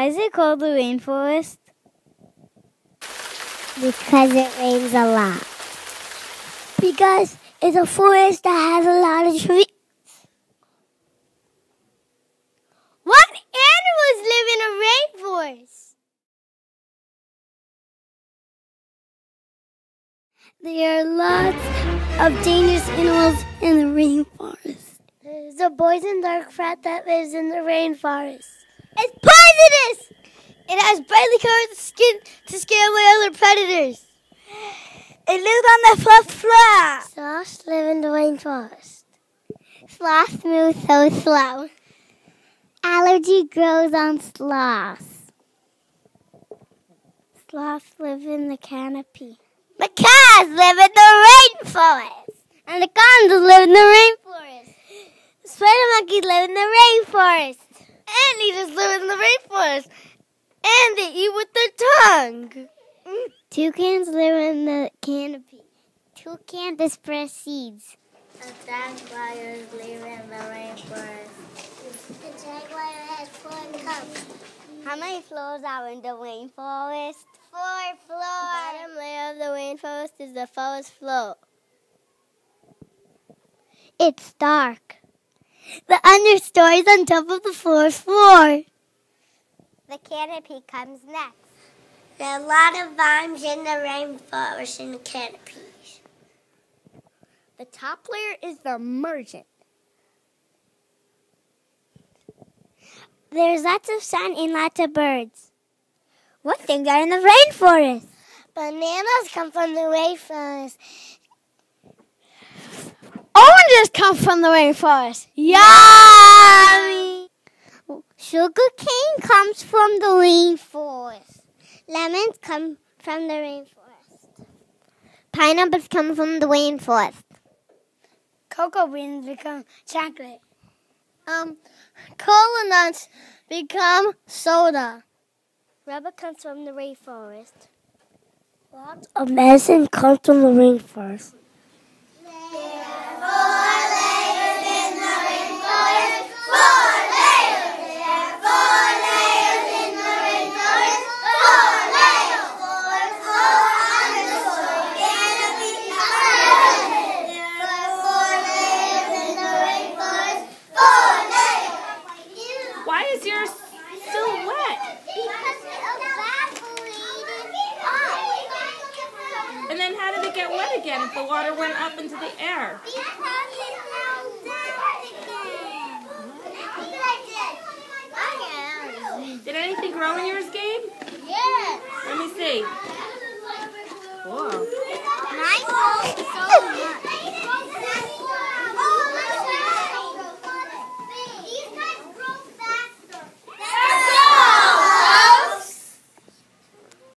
Why is it called the rainforest? Because it rains a lot. Because it's a forest that has a lot of trees. What animals live in a rainforest? There are lots of dangerous animals in the rainforest. There's a poison dark rat that lives in the rainforest. It's poisonous! It has brightly colored skin to scare away other predators. It lives on the fluff floor. Sloths live in the rainforest. Sloths move so slow. Allergy grows on sloths. Sloths live in the canopy. Macaques live in the rainforest. And the condors live in the rainforest. Spider monkeys live in the rainforest. Anteaters live in the rainforest. And they eat with their tongue. Toucans live in the canopy. Toucans disperse seeds. The jaguars live in the rainforest. The jaguar has 4 cubs. How many floors are in the rainforest? 4 floors. The bottom layer of the rainforest is the forest floor. It's dark. The understory is on top of the forest floor. The canopy comes next. There are a lot of vines in the rainforest and the canopies. The top layer is the margin. There's lots of sun and lots of birds. What things are in the rainforest? Bananas come from the rainforest. Oranges come from the rainforest. Yummy! Sugar cane comes from the rainforest. Lemons come from the rainforest. Pineapples come from the rainforest. Cocoa beans become chocolate. Cola nuts become soda. Rubber comes from the rainforest. Lots of medicine comes from the rainforest. Why is yours still wet? Because it evaporated up. And then how did it get wet again if the water went up into the air? Because it fell down again. Did anything grow in yours, Gabe? Yes. Let me see. Whoa. Mine grows so much.